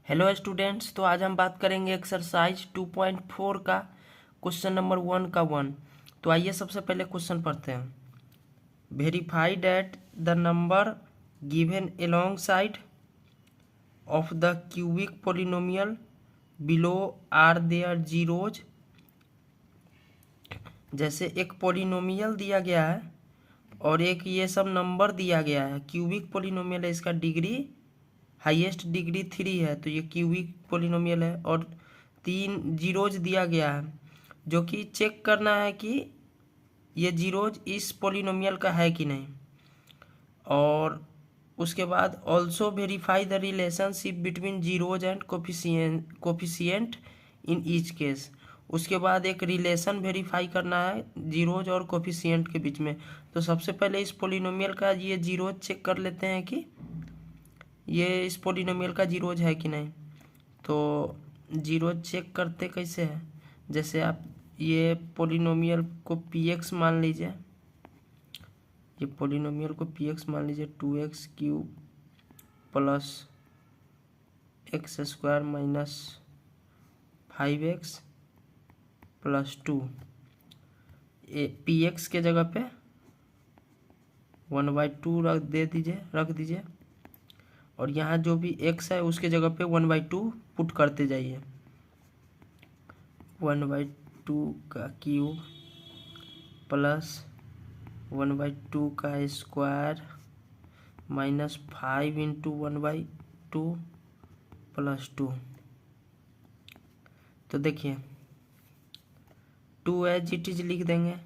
Hello students, तो आज हम बात करेंगे एक्सरसाइज 2.4 का क्वेश्चन नंबर 1 का 1। तो आइए सबसे पहले क्वेश्चन पढ़ते हैं। Verify that the number given alongside of the cubic polynomial below are there zeros. जैसे एक पोलिनोमियल दिया गया है और एक ये सब नंबर दिया गया है। क्यूबिक पोलिनोमियल है, इसका डिग्री हाईएस्ट डिग्री 3 है, तो ये क्यूबिक पोलिनोमियल है और 3 जीरोज दिया गया है, जो कि चेक करना है कि ये जीरोज इस पोलिनोमियल का है कि नहीं। और उसके बाद also verify the relationship between zeros and coefficient in each case. उसके बाद एक रिलेशन वेरीफाई करना है जीरोज और कोफिशिएंट के बीच में। तो सबसे पहले इस पोलिनोमियल का ये जीरोज चेक कर लेते हैं कि ये इस पोलिनोमियल का जीरोज है कि नहीं। तो जीरोज चेक करते कैसे है, जैसे आप ये पोलिनोमियल को px मान लीजिए, ये पोलिनोमियल को px मान लीजिए 2x³ plus x square minus 5x plus 2। px के जगह पे 1/2 रख दीजिए और यहाँ जो भी x है उसके जगह पे 1/2 पुट करते जाइए। 1/2 का क्यूब प्लस 1/2 का स्क्वायर माइनस 5 इंटू 1/2 प्लस 2। तो देखिए 2 एज इट इज लिख देंगे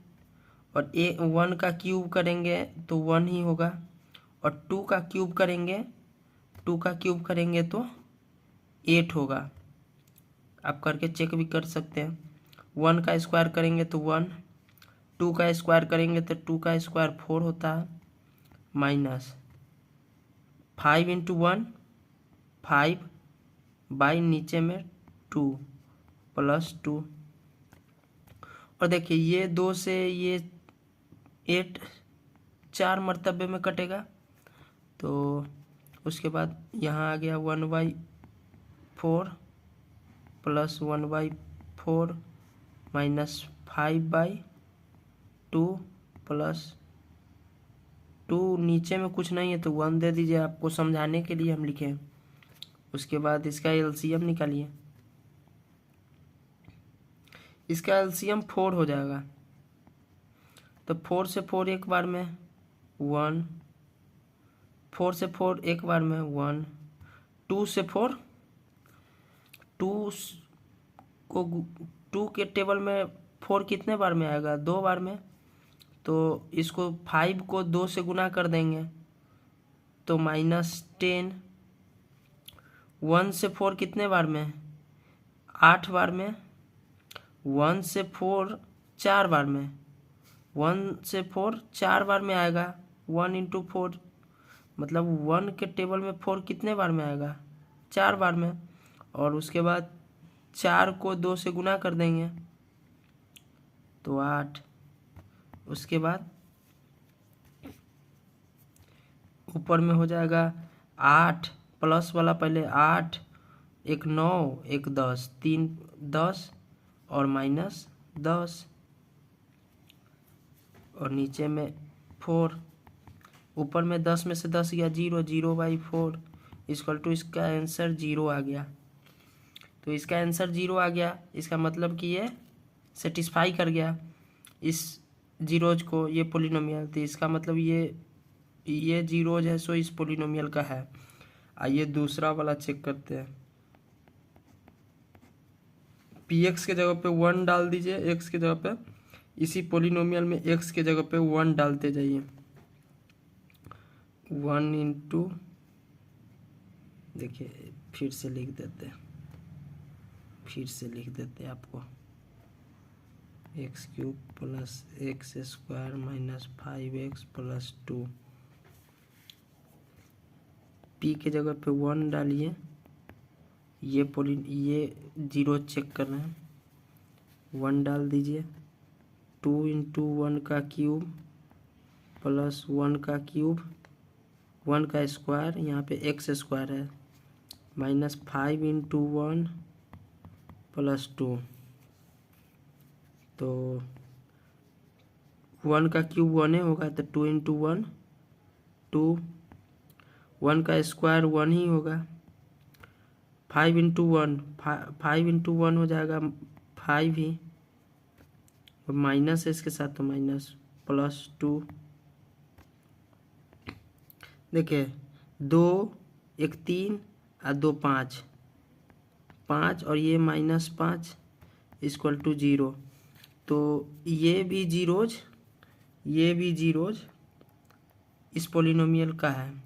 और 1 का क्यूब करेंगे तो 1 ही होगा और 2 का क्यूब करेंगे तो 8 होगा। आप करके चेक भी कर सकते हैं। 1 का स्क्वायर करेंगे तो 1, 2 का स्क्वायर करेंगे तो 2 का स्क्वायर 4 होता है, माइनस 5 इंटू 1 5 बाई नीचे में 2 प्लस 2। और देखिए ये 2 से ये 8 4 मरतबे में कटेगा, तो उसके बाद यहाँ आ गया 1/4 प्लस 1/4 माइनस 5/2 प्लस 2। नीचे में कुछ नहीं है तो 1 दे दीजिए, आपको समझाने के लिए हम लिखे। उसके बाद इसका एलसीएम निकालिए, इसका एलसीएम 4 हो जाएगा। तो 4 से 4 एक बार में 1, 4 से 4 एक बार में 1, 2 से 4 2 को 2 के टेबल में 4 कितने बार में आएगा, 2 बार में। तो इसको 5 को 2 से गुना कर देंगे तो -10। 1 से 4 कितने बार में, 8 बार में। 1 से 4 4 बार में, 1 से 4 4 बार में आएगा। 1 इंटू 4 मतलब 1 के टेबल में 4 कितने बार में आएगा, 4 बार में। और उसके बाद 4 को 2 से गुना कर देंगे तो 8। उसके बाद ऊपर में हो जाएगा 8 प्लस वाला, पहले 8 एक 9 एक 10 3 10 और माइनस 10 और नीचे में 4। ऊपर में 10 में से 10 गया 0, 0/4 इक्वल टू इसका आंसर 0 आ गया। तो इसका आंसर 0 आ गया, इसका मतलब कि ये सेटिस्फाई कर गया इस जीरोज को, ये पोलिनोमियल। तो इसका मतलब ये जीरोज है, सो इस पोलिनोमियल का है। आइए दूसरा वाला चेक करते हैं। px के जगह पे 1 डाल दीजिए, x के जगह पे। इसी पोलिनोमियल में x के जगह पे 1 डालते जाइए। 1 इंटू, देखिए फिर से लिख देते आपको x³ plus x square minus 5x plus 2। p के जगह पे 1 डालिए, ये जीरो चेक करना है। 1 डाल दीजिए, 2 इंटू 1 का क्यूब प्लस 1 का क्यूब, 1 का स्क्वायर, यहाँ पे एक्स स्क्वायर है -5 × 1 + 2। तो 1 का क्यूब 1 होगा, तो 2 × 1 2। 1 का स्क्वायर 1 ही होगा। 5 × 1 5 × 1 हो जाएगा 5 ही, माइनस है इसके साथ, तो माइनस +2। देखिए 2 1 3 और 2 5 5 और ये -5 = 0। तो ये भी जीरोज, ये भी जीरोज इस पोलिनोमियल का है,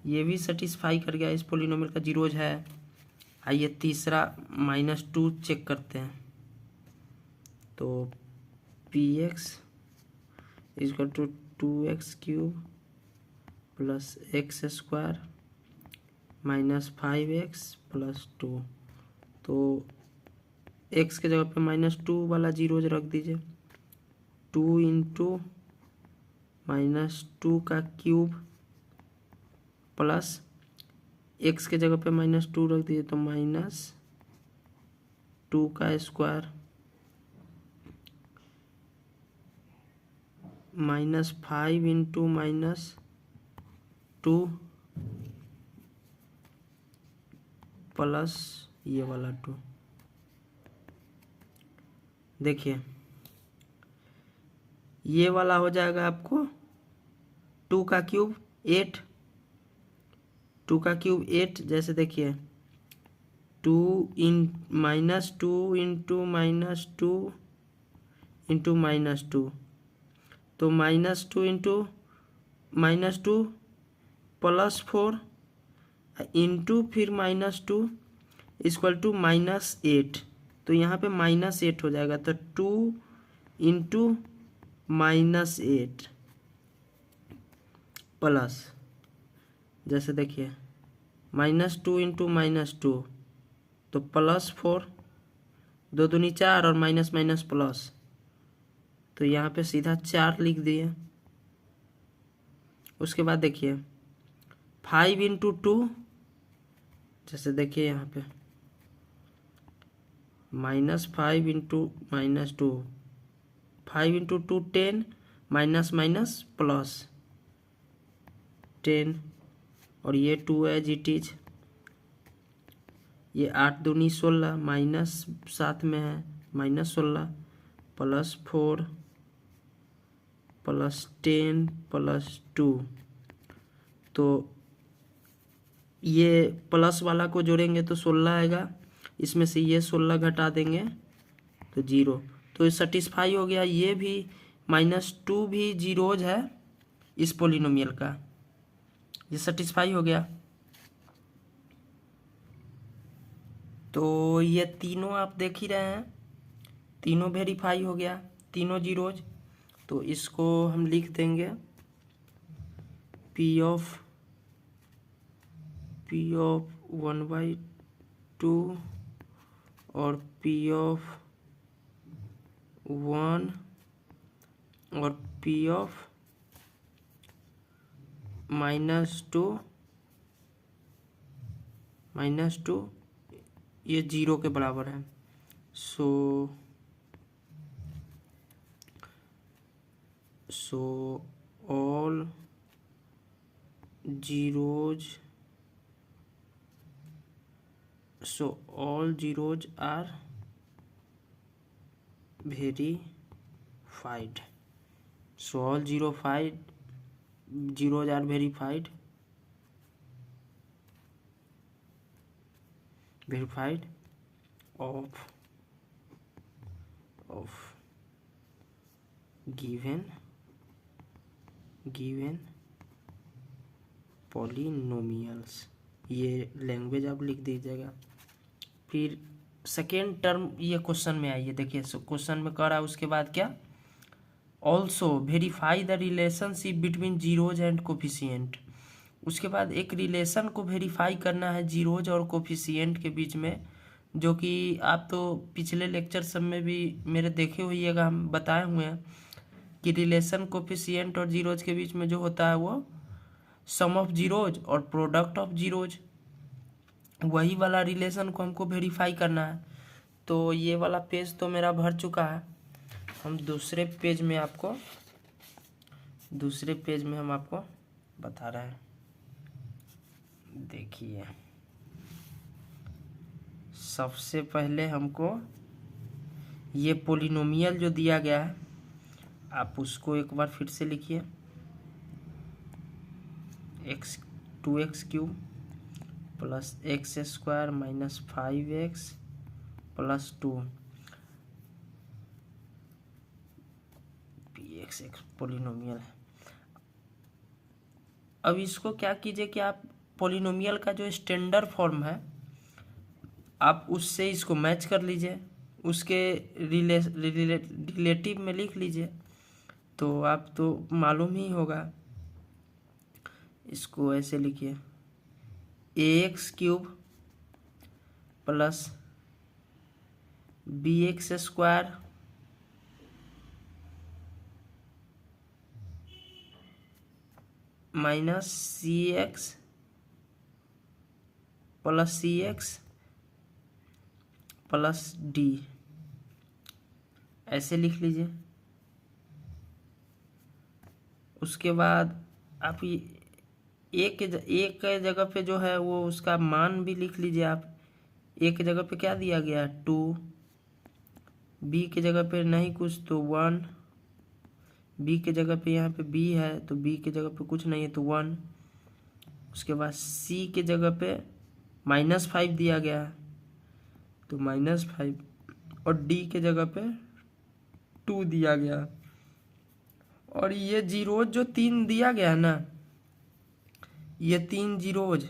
ये भी सेटिस्फाई कर गया, इस पोलिनोमियल का जीरोज है। आइए तीसरा -2 चेक करते हैं। तो px = 2x³ + x² -5x + 2। तो x के जगह पे -2 वाला जीरोज रख दीजिए। 2 × -2 का क्यूब प्लस x के जगह पे -2 रख दीजिए, तो -2 का स्क्वायर -5 × -2 प्लस ये वाला 2। देखिए ये वाला हो जाएगा आपको 2 का क्यूब 8, 2 का क्यूब 8। जैसे देखिए 2 × -2 × -2 × -2, तो -2 × -2 +4 इंटू फिर -2 = -8। तो यहाँ पे -8 हो जाएगा, तो 2 × -8 प्लस, जैसे देखिए -2 × -2 तो +4, 2 दूनी 4 और माइनस माइनस प्लस, तो यहाँ पे सीधा 4 लिख दिए। उसके बाद देखिए 5 × 2, जैसे देखिए यहाँ पे -5 × -2, 5 × 2 10, माइनस माइनस प्लस 10, और ये 2 एज इट इज। ये 8 दूनी 16, माइनस साथ में है, -16 +4 +10 +2। तो ये प्लस वाला को जोड़ेंगे तो 16 आएगा, इसमें से ये 16 घटा देंगे तो 0। तो सेटिस्फाई हो गया। ये भी -2 भी जीरोज है इस पोलिनोमियल का, ये सेटिस्फाई हो गया। तो ये तीनों आप देख ही रहे हैं, तीनों वेरीफाई हो गया, तीनों जीरोज। तो इसको हम लिख देंगे P ऑफ 1/2 और P ऑफ 1 और P ऑफ -2 ये 0 के बराबर है। So all zeros are verified. So all zeros are verified of given polynomials। ये लैंग्वेज आप लिख दीजिएगा। फिर सेकेंड टर्म ये क्वेश्चन में आइए, देखिए क्वेश्चन में कह रहा है उसके बाद क्या, also verify the relationship between zeros and coefficient. उसके बाद एक रिलेशन को वेरीफाई करना है जीरोज और कोफिशिएंट के बीच में, जो कि आप तो पिछले लेक्चर सब में भी मेरे देखे होइएगा, हम बताए हुए हैं कि रिलेशन कोफिशिएंट और जीरोज के बीच में जो होता है वो सम ऑफ जीरोज और प्रोडक्ट ऑफ जीरोज। वही वाला रिलेशन को हमको वेरीफाई करना है। तो ये वाला पेज तो मेरा भर चुका है। हम दूसरे पेज में हम आपको बता रहे हैं। देखिए, सबसे पहले हमको ये पोलिनोमियल जो दिया गया है, आप उसको एक बार फिर से लिखिए। X 2x³ plus x² minus 5x plus 2 px polynomial है। अब इसको क्या कीजिए कि आप पोलिनोमियल का जो स्टैंडर्ड फॉर्म है, आप उससे इसको मैच कर लीजिए, उसके रिलेटिव में लिख लीजिए, तो आप तो मालूम ही होगा। इसको ऐसे लिखिए, ax³ plus bx² minus cx plus cx plus d, ऐसे लिख लीजिए। उसके बाद आप एक जगह पे जो है वो उसका मान भी लिख लीजिए। आप एक जगह पे क्या दिया गया है 2, बी के जगह पे नहीं कुछ तो 1, बी के जगह पे यहाँ पे बी है तो बी के जगह पे कुछ नहीं है तो 1। उसके बाद सी के जगह पे -5 दिया गया है तो -5, और डी के जगह पे 2 दिया गया। और ये जीरोज जो 3 दिया गया है ना, ये 3 जीरोज,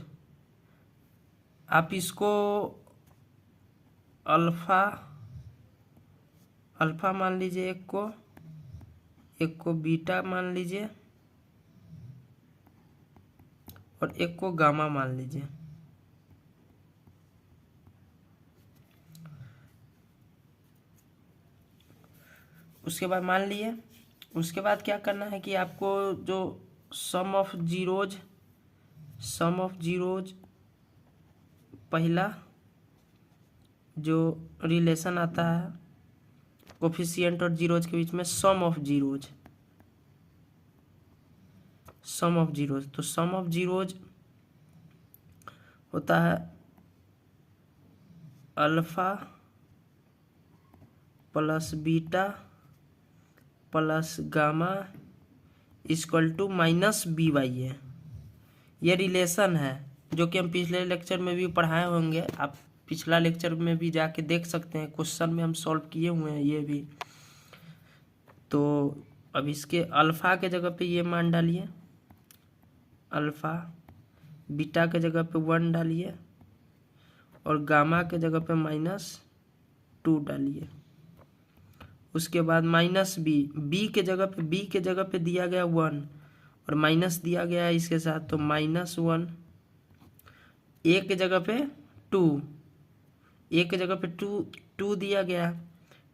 आप इसको अल्फा मान लीजिए, एक को बीटा मान लीजिए और एक को गामा मान लीजिए। उसके बाद मान लिए, उसके बाद क्या करना है कि आपको जो सम ऑफ जीरोज पहला जो रिलेशन आता है कोफिशिएंट और जीरोज के बीच में, सम ऑफ जीरोज, तो सम ऑफ जीरोज होता है alpha plus beta plus gamma equal to -by। ये रिलेशन है जो कि हम पिछले लेक्चर में भी पढ़ाए होंगे। आप पिछला लेक्चर में भी जाके देख सकते हैं, क्वेश्चन में हम सॉल्व किए हुए हैं ये भी। तो अब इसके अल्फा के जगह पे ये मान डालिए, अल्फा, बीटा के जगह पे 1 डालिए और गामा के जगह पे -2 डालिए। उसके बाद बी के जगह पे दिया गया 1 और माइनस दिया गया है इसके साथ, तो -1। ए के जगह पे 2, ए के जगह पे 2 दिया गया,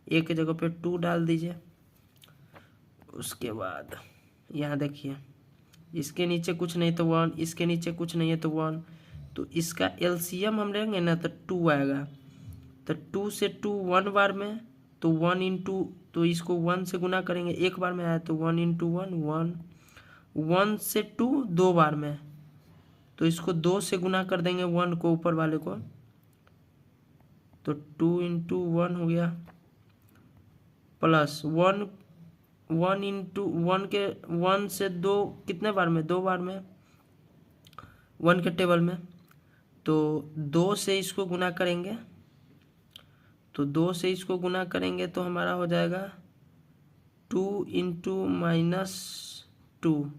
ए के जगह पे 2 डाल दीजिए। उसके बाद यहाँ देखिए, इसके नीचे कुछ नहीं तो 1, इसके नीचे कुछ नहीं है तो 1, तो इसका एलसीएम हम लेंगे ना तो 2 आएगा। तो 2 से 2 1 बार में, तो 1 इंटू, तो इसको 1 से गुना करेंगे, एक बार में आया तो 1 इंटू 1 1, 1 से 2 2 बार में, तो इसको 2 से गुना कर देंगे 1 को, ऊपर वाले को, तो 2 इंटू 1 हो गया, प्लस 1 इंटू 1 के 1 से 2 कितने बार में, 2 बार में 1 के टेबल में, तो 2 से इसको गुना करेंगे, तो 2 से इसको गुना करेंगे तो हमारा हो जाएगा 2 इंटू -2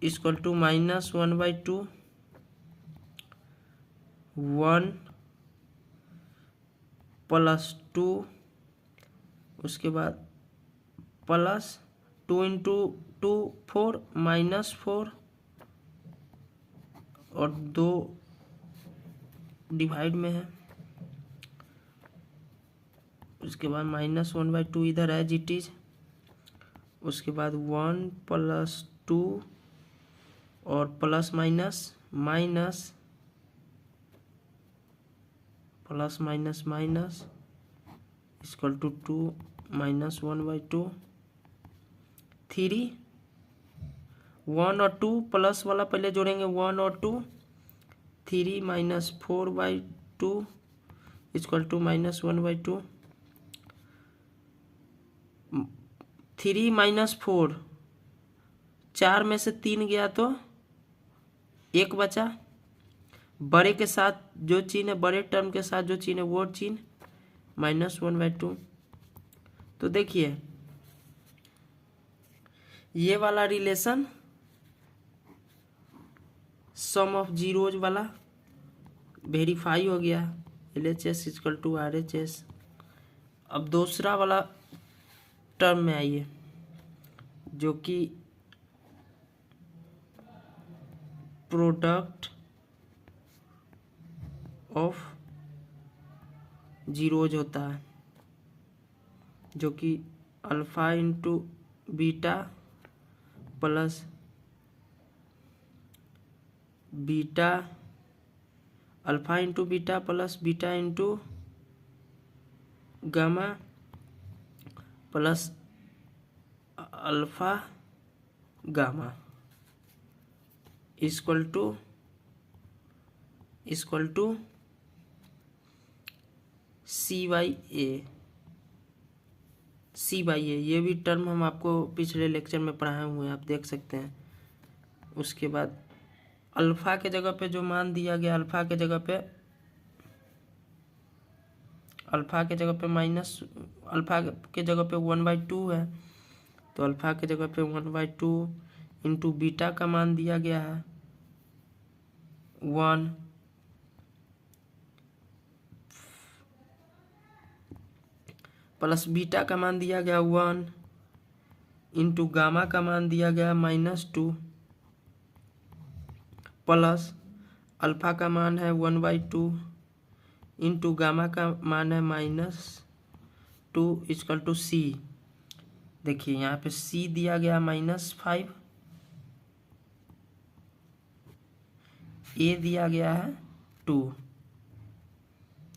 इक्वल टू -1/2, 1 प्लस 2, उसके बाद प्लस 2 इंटू 2 4 -4 और 2 डिवाइड में है। उसके बाद -1/2 इधर है जीटीज। उसके बाद 1 प्लस 2 और plus minus plus minus minus equal to 2 minus 1/2। 3 1 और 2 प्लस वाला पहले जोड़ेंगे 1 और 2। 3 minus 4/2 equal to minus 1/2। 3 minus 4, 4 में से 3 गया तो 1 बचा। बड़े के साथ जो चिन्ह है, बड़े टर्म के साथ जो चिन्ह है वो चिन्ह माइनस 1/2। तो देखिए ये वाला रिलेशन सम ऑफ जीरोज वाला वेरीफाई हो गया, LHS इक्वल टू RHS। अब दूसरा वाला टर्म में आइए जो कि प्रोडक्ट ऑफ जीरोज होता है, जो कि alpha into beta plus beta, alpha into beta plus beta into gamma plus alpha gamma equal to C/A। ये भी टर्म हम आपको पिछले लेक्चर में पढ़ाए हुए हैं, आप देख सकते हैं। उसके बाद अल्फा के जगह पे जो मान दिया गया, अल्फा के जगह पे माइनस, अल्फा के जगह पे 1/2 है, तो अल्फा के जगह पे 1/2 इंटू बीटा का मान दिया गया है 1 प्लस बीटा का मान दिया गया 1 इंटू गामा का मान दिया गया -2 प्लस अल्फा का मान है 1/2 इंटू गामा का मान है -2 इक्वल टू C। देखिए यहाँ पे C दिया गया -5, A दिया गया है 2,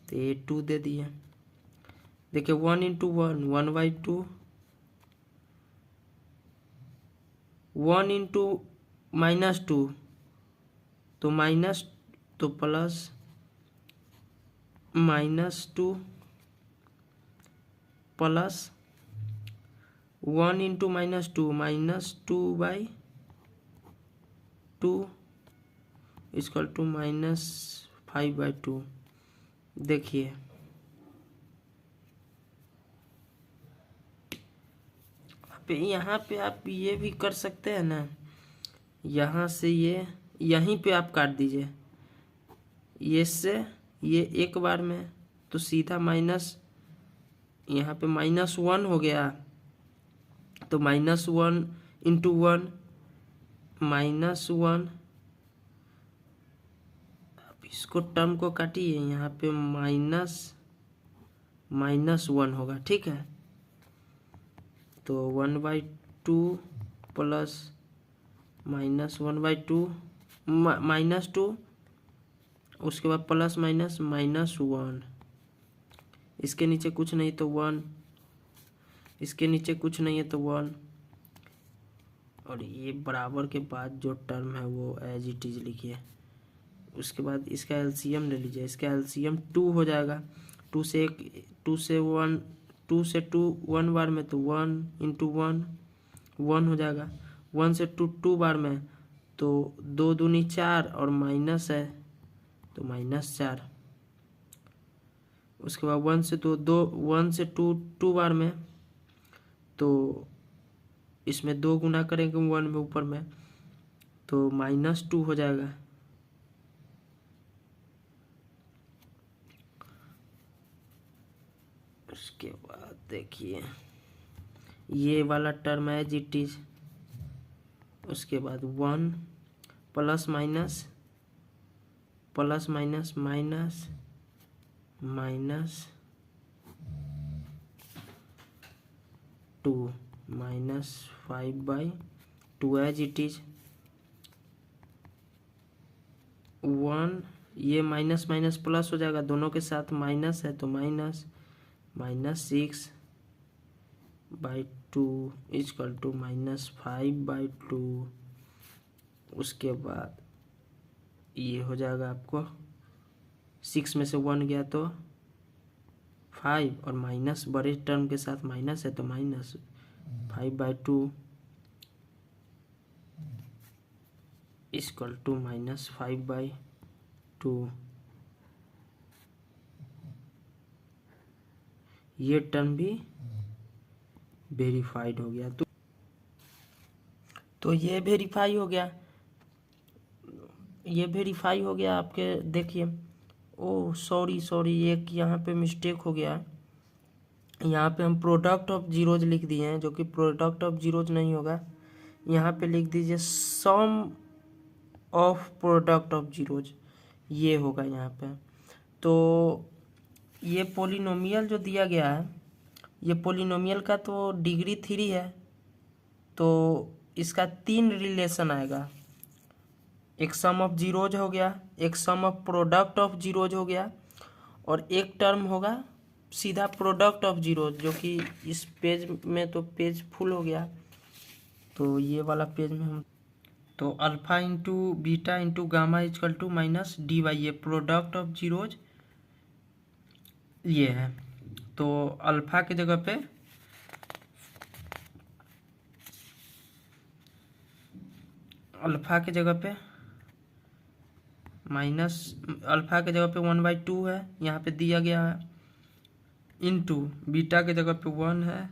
तो ये 2 दे दिए। देखिए 1 इंटू 1 1/2, 1 इंटू -2 तो माइनस, तो plus -2 plus 1 into -2 -2/2 equal to -5/2। देखिए यहाँ पे आप ये भी कर सकते हैं ना, यहाँ से ये यहीं पे आप काट दीजिए, ये से ये एक बार में, तो सीधा माइनस, यहाँ पे -1 हो गया, तो -1 इंटू 1 -1। अब इसको टर्म को काटिए, यहाँ पे -1 होगा, ठीक है। तो 1/2 प्लस -1/2 -2, उसके बाद प्लस माइनस -1, इसके नीचे कुछ नहीं तो 1, इसके नीचे कुछ नहीं है तो 1, और ये बराबर के बाद जो टर्म है वो एज इट इज लिखिए। उसके बाद इसका एलसीएम ले लीजिए, इसका एलसीएम 2 हो जाएगा। 2 से 1 2 से 2 1 बार में, तो 1 इंटू 1 1 हो जाएगा। 1 से 2 बार में, तो 2 दूनी 4 और माइनस है तो -4। उसके बाद 1 से 2 बार में, तो इसमें 2 गुना करेंगे 1 में ऊपर में, तो -2 हो जाएगा। उसके बाद देखिए ये वाला टर्म है एज इट इज। उसके बाद 1 plus minus plus minus minus -2 -5/2 as it is. 1 ये माइनस माइनस प्लस हो जाएगा, दोनों के साथ माइनस है तो -6/2 इक्वल टू -5/2। उसके बाद ये हो जाएगा आपको 6 में से 1 गया तो 5, और माइनस बड़े टर्म के साथ माइनस है तो -5/2 इक्वल टू -5/2। ये टर्म भी वेरीफाइड हो गया। तो ये वेरीफाई हो गया, ये वेरीफाई हो गया आपके। देखिए, ओह सॉरी एक यहाँ पे मिस्टेक हो गया। यहाँ पे हम प्रोडक्ट ऑफ जीरोज लिख दिए हैं, जो कि प्रोडक्ट ऑफ जीरोज नहीं होगा। यहाँ पे लिख दीजिए सम ऑफ प्रोडक्ट ऑफ जीरोज, ये होगा यहाँ पे। तो ये पोलिनोमियल जो दिया गया है, ये पोलिनोमियल का तो डिग्री 3 है, तो इसका 3 रिलेशन आएगा। एक सम ऑफ जीरोज हो गया, एक सम ऑफ प्रोडक्ट ऑफ जीरोज हो गया, और एक टर्म होगा सीधा प्रोडक्ट ऑफ जीरोज, जो कि इस पेज में तो पेज फुल हो गया, तो ये वाला पेज में हम तो alpha into beta into gamma equal to -dy, ये प्रोडक्ट ऑफ जीरोज ये है। तो अल्फा के जगह पे अल्फा के जगह पे 1/2 है, यहाँ पे दिया गया है, इंटू बीटा के जगह पे 1 है,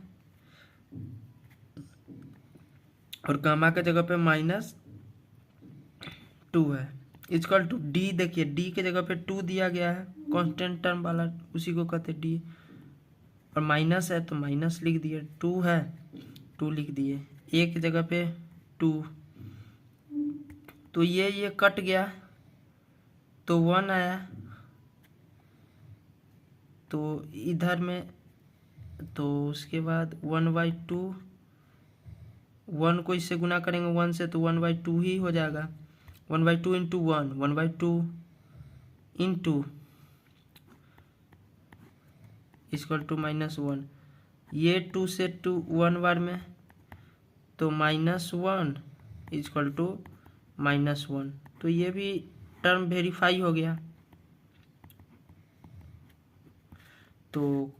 और गामा के जगह पे -2 है, इक्वल टू डी। देखिए डी के जगह पे 2 दिया गया है, कांस्टेंट टर्म वाला, उसी को कहते हैं डी, और माइनस है तो माइनस लिख दिए, 2 है 2 लिख दिए, ए की जगह पे 2। तो ये कट गया तो 1 आया, तो इधर में, तो उसके बाद 1/2, 1 को इससे गुना करेंगे 1 से तो 1/2 ही हो जाएगा। 1/2 इंटू 1, 1/2 इंटू इक्वल टू -1। ये 2 से 2 1 बार में, तो -1 इक्वल टू -1। तो ये भी टर्म वेरीफाई हो गया। तो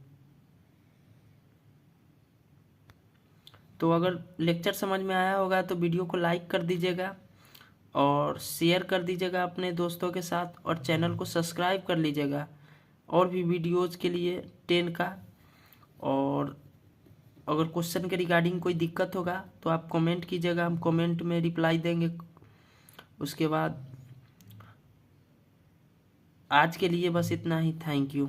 अगर लेक्चर समझ में आया होगा तो वीडियो को लाइक कर दीजिएगा और शेयर कर दीजिएगा अपने दोस्तों के साथ, और चैनल को सब्सक्राइब कर लीजिएगा और भी वीडियोज़ के लिए 10 का। और अगर क्वेश्चन के रिगार्डिंग कोई दिक्कत होगा तो आप कमेंट कीजिएगा, हम कमेंट में रिप्लाई देंगे। उसके बाद आज के लिए बस इतना ही। Thank you.